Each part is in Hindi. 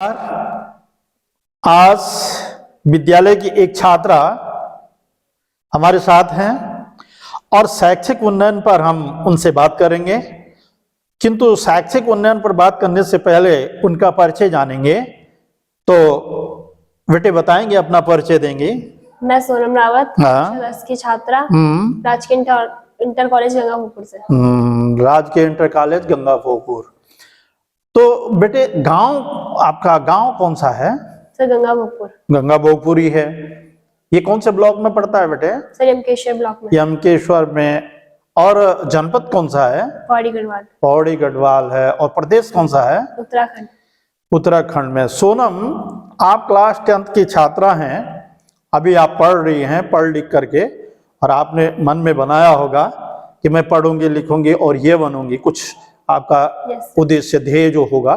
आज विद्यालय की एक छात्रा हमारे साथ हैं और शैक्षिक उन्नयन पर हम उनसे बात करेंगे, किंतु शैक्षिक उन्नयन पर बात करने से पहले उनका परिचय जानेंगे। तो बेटे बताएंगे, अपना परिचय देंगे। मैं सोनम रावत, हाँ। 10 की छात्रा, राजकीय इंटर कॉलेज गंगापुर से। राजकीय इंटर कॉलेज गंगापुर। तो बेटे आपका गांव कौन सा है? सर गंगापुर। गंगापुर ही है। ये कौन से ब्लॉक में पड़ता है बेटे? सर यमकेश्वर ब्लॉक में। यमकेश्वर में। और जनपद कौन सा है? पौड़ी गढ़वाल। पौड़ी गढ़वाल है। और प्रदेश कौन सा है? उत्तराखंड। उत्तराखंड में। सोनम, आप क्लास 10th की छात्रा हैं, अभी आप पढ़ रही हैं, पढ़ लिख करके, और आपने मन में बनाया होगा कि मैं पढ़ूंगी लिखूंगी और ये बनूंगी, कुछ आपका उद्देश्य ध्येय जो होगा।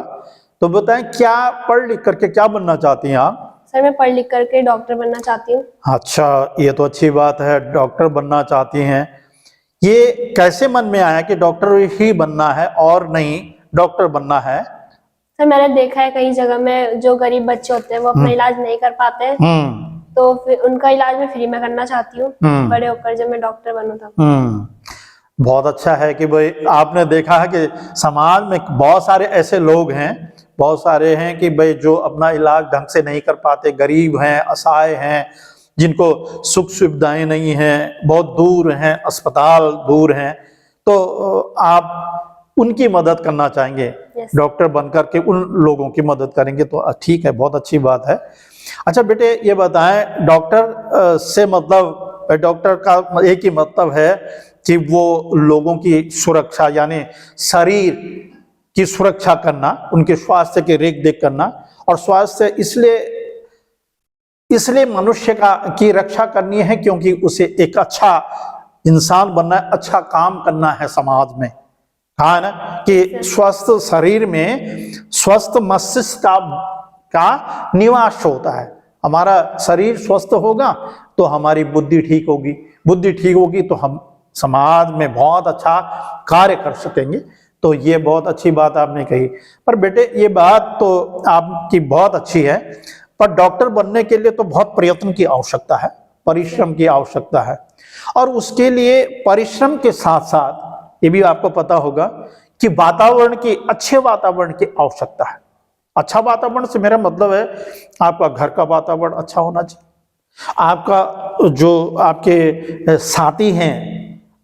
तो बताएं, क्या पढ़ लिख करके क्या बनना चाहती हैं आप? सर मैं पढ़ लिख करके डॉक्टर बनना चाहती हूँ। अच्छा, ये तो अच्छी बात है, डॉक्टर बनना चाहती हैं। ये कैसे मन में आया कि डॉक्टर ही बनना है और नहीं डॉक्टर बनना है? सर मैंने देखा है कई जगह में जो गरीब बच्चे होते हैं वो अपना इलाज नहीं कर पाते हैं, तो फिर उनका इलाज मैं फ्री में करना चाहती हूँ बड़े होकर, जब मैं डॉक्टर बनूं तब। बहुत अच्छा है कि भाई आपने देखा है कि समाज में बहुत सारे ऐसे लोग हैं, बहुत सारे हैं कि भाई जो अपना इलाज ढंग से नहीं कर पाते, गरीब हैं, असहाय हैं, जिनको सुख सुविधाएं नहीं हैं, बहुत दूर हैं, अस्पताल दूर हैं। तो आप उनकी मदद करना चाहेंगे, डॉक्टर बनकर के उन लोगों की मदद करेंगे, तो ठीक है, बहुत अच्छी बात है। अच्छा बेटे ये बताएं, डॉक्टर से मतलब, डॉक्टर का एक ही मतलब है कि वो लोगों की सुरक्षा, यानी शरीर की सुरक्षा करना, उनके स्वास्थ्य की रेख देख करना, और स्वास्थ्य इसलिए मनुष्य की रक्षा करनी है क्योंकि उसे एक अच्छा इंसान बनना है, अच्छा काम करना है समाज में। कहा है ना कि स्वस्थ शरीर में स्वस्थ मस्तिष्क का निवास होता है। हमारा शरीर स्वस्थ होगा तो हमारी बुद्धि ठीक होगी, बुद्धि ठीक होगी तो हम समाज में बहुत अच्छा कार्य कर सकेंगे। तो ये बहुत अच्छी बात आपने कही। पर बेटे ये बात तो आपकी बहुत अच्छी है, पर डॉक्टर बनने के लिए तो बहुत प्रयत्न की आवश्यकता है, परिश्रम की आवश्यकता है, और उसके लिए परिश्रम के साथ साथ ये भी आपको पता होगा कि अच्छे वातावरण की आवश्यकता है। अच्छा वातावरण से मेरा मतलब है आपका घर का वातावरण अच्छा होना चाहिए, आपका जो आपके साथी हैं,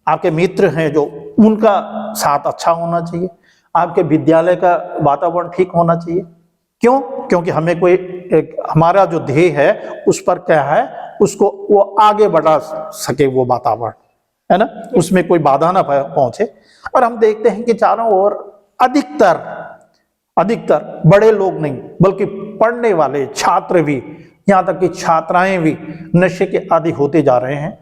आपके मित्र हैं जो, उनका साथ अच्छा होना चाहिए, आपके विद्यालय का वातावरण ठीक होना चाहिए। क्यों? क्योंकि हमें हमारा जो ध्येय है उस पर क्या है, उसको वो आगे बढ़ा सके, वो वातावरण है ना, उसमें कोई बाधा ना पहुंचे। और हम देखते हैं कि चारों ओर अधिकतर बड़े लोग नहीं बल्कि पढ़ने वाले छात्र भी, यहाँ तक कि छात्राएं भी नशे के आदी होते जा रहे हैं।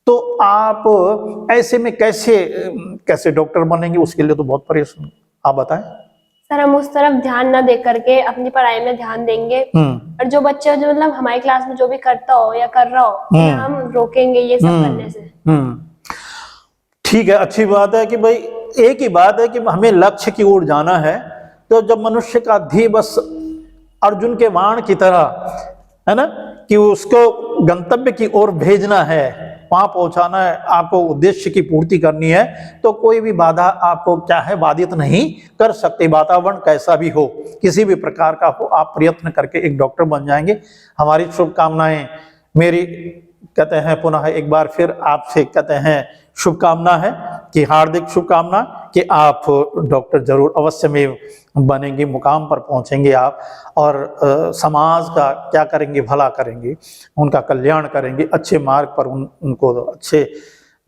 तो आप ऐसे में कैसे डॉक्टर बनेंगे? उसके लिए तो बहुत परेशान, आप बताएं। सर हम उस तरफ ध्यान न दे करके अपनी पढ़ाई में ध्यान देंगे, और जो बच्चे जो मतलब हमारी क्लास में जो भी करता हो या कर रहा हो, हम रोकेंगे ये सब करने से। ठीक है, अच्छी बात है कि भाई एक ही बात है कि हमें लक्ष्य की ओर जाना है। तो जब मनुष्य का ध्येय बस अर्जुन के बाण की तरह है ना, कि उसको गंतव्य की ओर भेजना है, वहां पहुंचाना है, आपको उद्देश्य की पूर्ति करनी है, तो कोई भी बाधा आपको क्या है, बाधित नहीं कर सकते। वातावरण कैसा भी हो, किसी भी प्रकार का हो, आप प्रयत्न करके एक डॉक्टर बन जाएंगे। हमारी शुभकामनाएं, मेरी कहते हैं पुनः एक बार फिर आपसे कहते हैं शुभकामना है कि हार्दिक शुभकामना कि आप डॉक्टर जरूर अवश्य में बनेंगे, मुकाम पर पहुंचेंगे आप, और समाज का क्या करेंगे, भला करेंगे, उनका कल्याण करेंगे, अच्छे मार्ग पर उनको अच्छे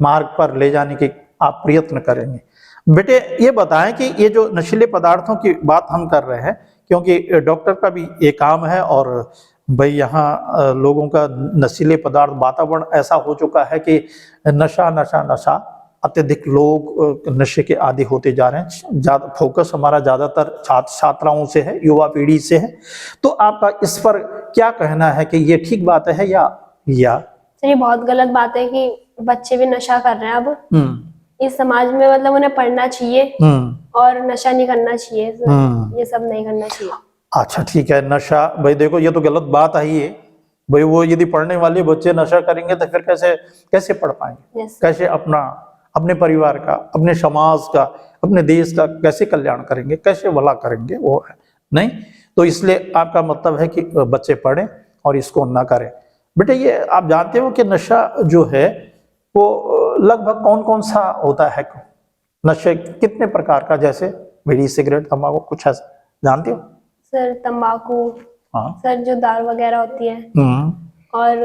मार्ग पर ले जाने के आप प्रयत्न करेंगे। बेटे ये बताएं कि ये जो नशीले पदार्थों की बात हम कर रहे हैं, क्योंकि डॉक्टर का भी ये काम है, और भाई यहाँ लोगों का नशीले पदार्थ, वातावरण ऐसा हो चुका है कि नशा अत्यधिक लोग नशे के आदी होते जा रहे हैं। ज्यादा फोकस हमारा ज्यादातर छात्र छात्राओं से है, युवा पीढ़ी से है। तो आपका इस पर क्या कहना है कि ये ठीक बात है या? ये बहुत गलत बात है कि बच्चे भी नशा कर रहे हैं अब इस समाज में। मतलब उन्हें पढ़ना चाहिए और नशा नहीं करना चाहिए, ये सब नहीं करना चाहिए। अच्छा ठीक है, नशा भाई देखो ये तो गलत बात आई है भाई। वो यदि पढ़ने वाले बच्चे नशा करेंगे तो फिर कैसे कैसे पढ़ पाएंगे, Yes. कैसे अपने परिवार का, अपने समाज का, अपने देश का कैसे कल्याण करेंगे, कैसे भला करेंगे, वो है नहीं। तो इसलिए आपका मतलब है कि बच्चे पढ़ें और इसको ना करें। बेटे ये आप जानते हो कि नशा जो है वो लगभग कौन कौन सा होता है, नशे कितने प्रकार का, जैसे बीड़ी सिगरेट तंबाकू, कुछ ऐसा जानते हो? सर तंबाकू, हाँ। सर जो दारू वगैरह होती है, और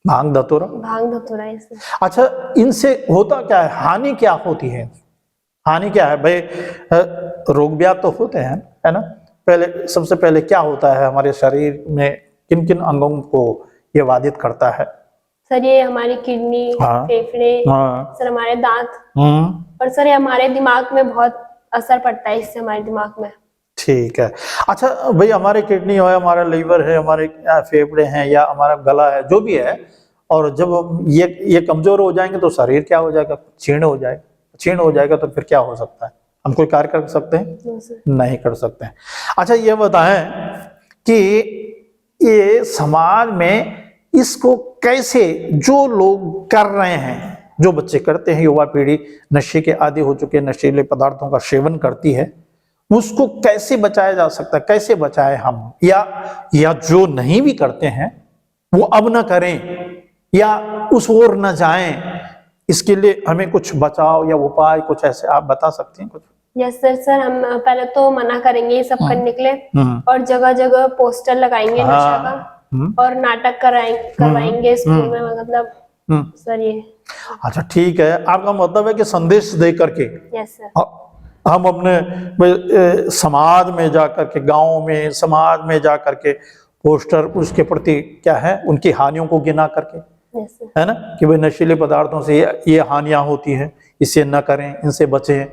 भांग धतूरा। भांग धतूरा इससे। अच्छा इनसे होता क्या है, हानि क्या होती है, हानि क्या है भाई? रोग ब्याध तो होते हैं है ना। पहले सबसे पहले क्या होता है हमारे शरीर में, किन किन अंगों को ये बाधित करता है? सर ये हमारी किडनी, हाँ। फेफड़े, हाँ। सर हमारे दांत, और सर ये हमारे दिमाग में बहुत असर पड़ता है इससे, हमारे दिमाग में। ठीक है। अच्छा भाई हमारे किडनी है, हमारा लीवर है, हमारे फेफड़े हैं या हमारा गला है, जो भी है, और जब ये कमजोर हो जाएंगे तो शरीर क्या हो जाएगा, क्षीण हो जाएगा। क्षीण हो जाएगा तो फिर क्या हो सकता है, हम कोई कार्य कर सकते हैं? नहीं कर सकते हैं। अच्छा ये बताएं कि ये समाज में इसको कैसे, जो लोग कर रहे हैं, जो बच्चे करते हैं, युवा पीढ़ी नशे के आदी हो चुके, नशीले पदार्थों का सेवन करती है, उसको कैसे बचाया जा सकता है, कैसे बचाएं हम, या जो नहीं भी करते हैं वो अब ना करें या उस ओर न जाएं, इसके लिए हमें कुछ बचाव या उपाय कुछ ऐसे आप बता सकते हैं कुछ? Yes sir. सर हम पहले तो मना करेंगे ये सब करने के लिए, और जगह जगह पोस्टर लगाएंगे नशा का, और नाटक करवाएंगे स्कूल में, मतलब सर ये। अच्छा ठीक है, आपका मतलब है कि संदेश दे करके। Yes sir. हम अपने समाज में जाकर के, गांव में, समाज में जाकर के पोस्टर उसके प्रति क्या है, उनकी हानियों को गिना करके, है ना, कि भाई नशीले पदार्थों से ये हानियां होती हैं, इसे न करें, इनसे बचें।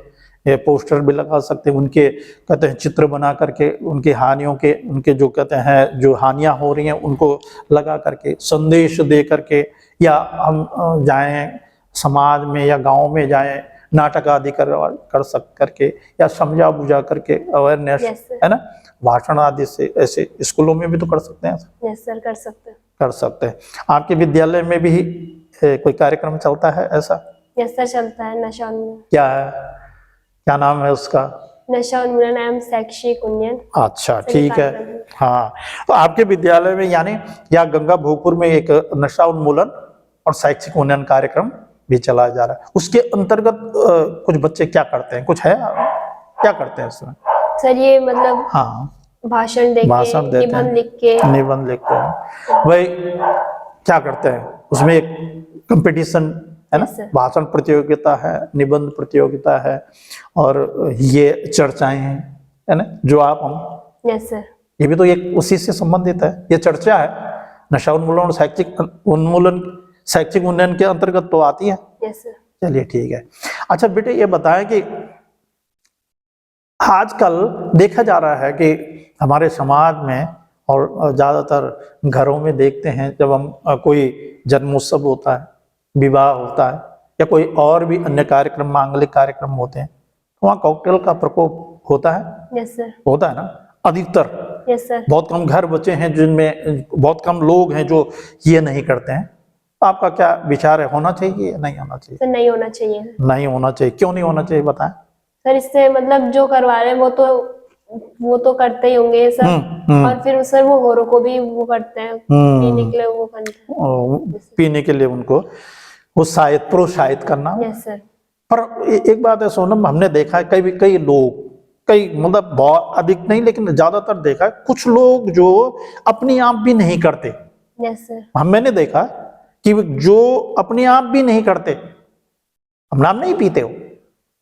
ये पोस्टर भी लगा सकते हैं, उनके कहते हैं चित्र बना करके, उनकी हानियों के, उनके जो कहते हैं जो हानियां हो रही हैं उनको लगा करके, संदेश दे करके, या हम जाएं समाज में या गांव में जाएं, नाटक आदि करके, या समझा बुझा करके अवेयरनेस, है ना, भाषण आदि से, ऐसे स्कूलों में भी तो कर सकते हैं। यस सर, कर सकते हैं। कर सकते हैं। आपके विद्यालय में भी कोई कार्यक्रम चलता है ऐसा? यस सर, चलता है नशा उन्मूलन। क्या है, क्या नाम है उसका? नशा उन्मूलन एवं शैक्षिक उन्नयन। अच्छा ठीक है। हाँ, तो आपके विद्यालय में यानी या गंगा भोगपुर में एक नशा उन्मूलन और शैक्षिक उन्नयन कार्यक्रम भी चलाया जा रहा है, उसके अंतर्गत कुछ बच्चे क्या करते हैं, कुछ है, क्या करते हैं उसमें? सर ये मतलब हाँ, भाषण देते हैं, निबंध लिखते हैं। भाई क्या करते हैं उसमें, एक कंपटीशन है ना, भाषण प्रतियोगिता है, निबंध प्रतियोगिता है, और ये चर्चाएं हैं, है ना, जो आप हम। Yes sir. ये भी तो एक उसी से संबंधित है, ये चर्चा है, नशा उन्मूलन और शैक्षिक उन्नयन के अंतर्गत तो आती है। Yes sir. चलिए ठीक है। अच्छा बेटे ये बताएं कि आजकल देखा जा रहा है कि हमारे समाज में और ज्यादातर घरों में देखते हैं, जब हम कोई जन्मोत्सव होता है, विवाह होता है, या कोई और भी अन्य कार्यक्रम, मांगलिक कार्यक्रम होते हैं, तो वहाँ कॉकटेल का प्रकोप होता है। Yes sir. होता है ना, अधिकतर। Yes sir. बहुत कम घर बचे हैं जिनमें, बहुत कम लोग हैं जो ये नहीं करते हैं। आपका क्या विचार है, होना चाहिए या नहीं होना चाहिए? सर नहीं होना चाहिए। नहीं होना चाहिए, क्यों नहीं होना चाहिए बताएं? सर इससे मतलब जो करवा रहे हैं वो तो करते ही होंगे सर, और फिर सर वो औरों को भी वो करते हैं, पीने के लिए वो करते हैं, पीने के लिए उनको प्रोत्साहित करना। Yes sir. पर एक बात है सोनम, हमने देखा है कई लोग, कई मतलब बहुत अधिक नहीं लेकिन ज्यादातर देखा है, कुछ लोग जो अपने आप भी नहीं करते। Yes sir. मैंने देखा कि जो अपने आप भी नहीं करते, हम नाम नहीं पीते हो,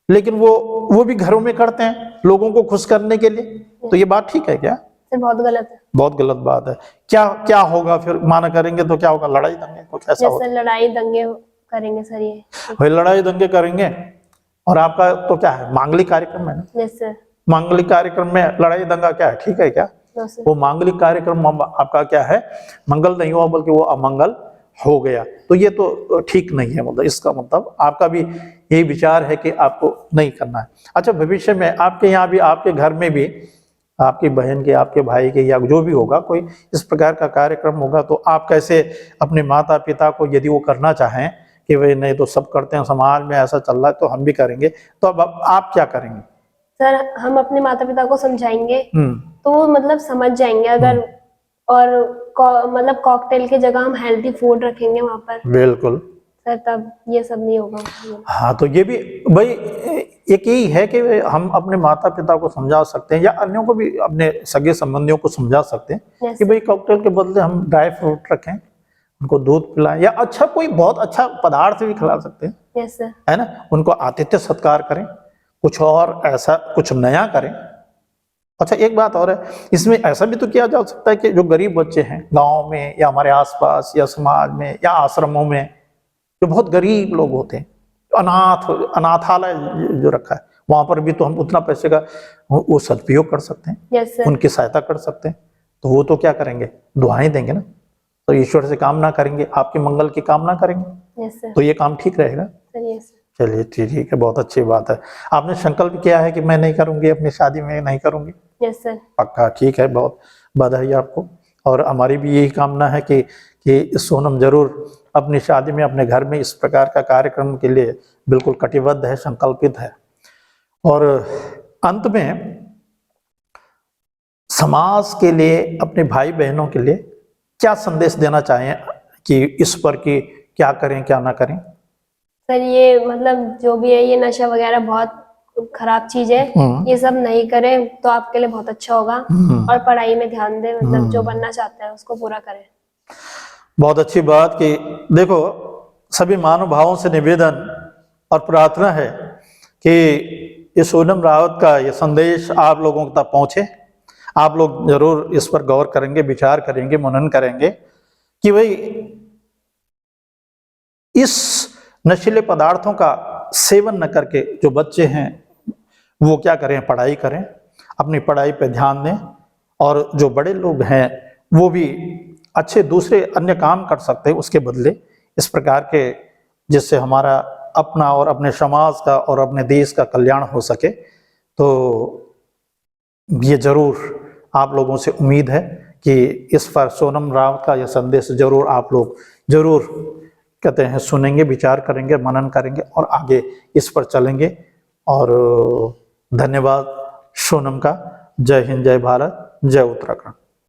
लेकिन वो भी घरों में करते हैं लोगों को खुश करने के लिए, तो ये बात ठीक है क्या? सर बहुत गलत है। बहुत गलत बात है। क्या होगा फिर, माना करेंगे तो क्या होगा, लड़ाई दंगे कुछ ऐसा होगा? सर लड़ाई दंगे करेंगे सर, ये भाई लड़ाई दंगे करेंगे। और आपका तो क्या है, मांगलिक कार्यक्रम है ना? Yes sir. मांगलिक कार्यक्रम में लड़ाई दंगा क्या है, ठीक है क्या? वो मांगलिक कार्यक्रम आपका क्या है, मंगल नहीं हुआ बल्कि वो अमंगल हो गया, तो ये तो ठीक नहीं है। मतलब इसका मतलब आपका भी यही विचार है कि आपको नहीं करना है। अच्छा भविष्य में आपके यहाँ भी, आपके घर में भी आपकी बहन के, आपके भाई के, या जो भी होगा, कोई इस प्रकार का कार्यक्रम होगा, तो आप कैसे अपने माता पिता को, यदि वो करना चाहें कि भाई नहीं तो सब करते हैं, समाज में ऐसा चल रहा है तो हम भी करेंगे, तो अब आप क्या करेंगे? सर हम अपने माता पिता को समझाएंगे तो वो मतलब समझ जाएंगे। अगर और मतलब कॉकटेल की जगह हम हेल्दी फूड रखेंगे वहां पर, बिल्कुल सर, तब ये सब नहीं होगा। हाँ, तो ये भी भाई एक यही है कि हम अपने माता पिता को समझा सकते हैं, या अन्यों को भी, अपने सगे संबंधियों को समझा सकते हैं कि भाई कॉकटेल के बदले हम ड्राई फ्रूट रखें, उनको दूध पिलाएं, या अच्छा कोई बहुत अच्छा पदार्थ भी खिला सकते हैं, यस सर, है ना, उनको आतिथ्य सत्कार करें, कुछ और ऐसा कुछ नया करें। अच्छा एक बात और है, इसमें ऐसा भी तो किया जा सकता है कि जो गरीब बच्चे हैं गांव में या हमारे आसपास या समाज में या आश्रमों में, जो बहुत गरीब लोग होते हैं, अनाथालय जो रखा है, वहां पर भी तो हम उतना पैसे का वो सदुपयोग कर सकते हैं, यस सर, उनकी सहायता कर सकते हैं। तो वो तो क्या करेंगे, दुआएं देंगे ना, तो ईश्वर से कामना करेंगे, आपके मंगल की कामना करेंगे, यस सर, तो ये काम ठीक रहेगा। Sir, yes. चलिए ठीक है, बहुत अच्छी बात है। आपने संकल्प किया है कि मैं नहीं करूंगी, अपनी शादी में नहीं करूंगी? यस सर, पक्का, ठीक है, बहुत बधाई आपको। और हमारी भी यही कामना है कि सोनम जरूर अपनी शादी में, अपने घर में इस प्रकार का कार्यक्रम के लिए बिल्कुल कटिबद्ध है, संकल्पित है। और अंत में समाज के लिए, अपने भाई बहनों के लिए क्या संदेश देना चाहें कि इस पर कि क्या करें क्या ना करें? सर ये मतलब जो भी है, ये नशा वगैरह बहुत खराब चीज है, ये सब नहीं करें तो आपके लिए बहुत अच्छा होगा। और पढ़ाई में ध्यान दें, मतलब जो बनना चाहता है उसको पूरा करें। बहुत अच्छी बात कि देखो, सभी मानव भावों से निवेदन और प्रार्थना है कि ये सोनम रावत का ये संदेश आप लोगों तक पहुंचे। आप लोग जरूर इस पर गौर करेंगे, विचार करेंगे, मनन करेंगे कि भाई इस नशीले पदार्थों का सेवन न करके जो बच्चे हैं वो क्या करें, पढ़ाई करें, अपनी पढ़ाई पे ध्यान दें। और जो बड़े लोग हैं वो भी अच्छे दूसरे अन्य काम कर सकते हैं उसके बदले, इस प्रकार के, जिससे हमारा अपना और अपने समाज का और अपने देश का कल्याण हो सके। तो ये जरूर आप लोगों से उम्मीद है कि इस पर सोनम रावत का यह संदेश जरूर आप लोग जरूर कहते हैं सुनेंगे, विचार करेंगे, मनन करेंगे और आगे इस पर चलेंगे। और धन्यवाद सोनम का। जय हिंद, जय भारत, जय उत्तराखंड।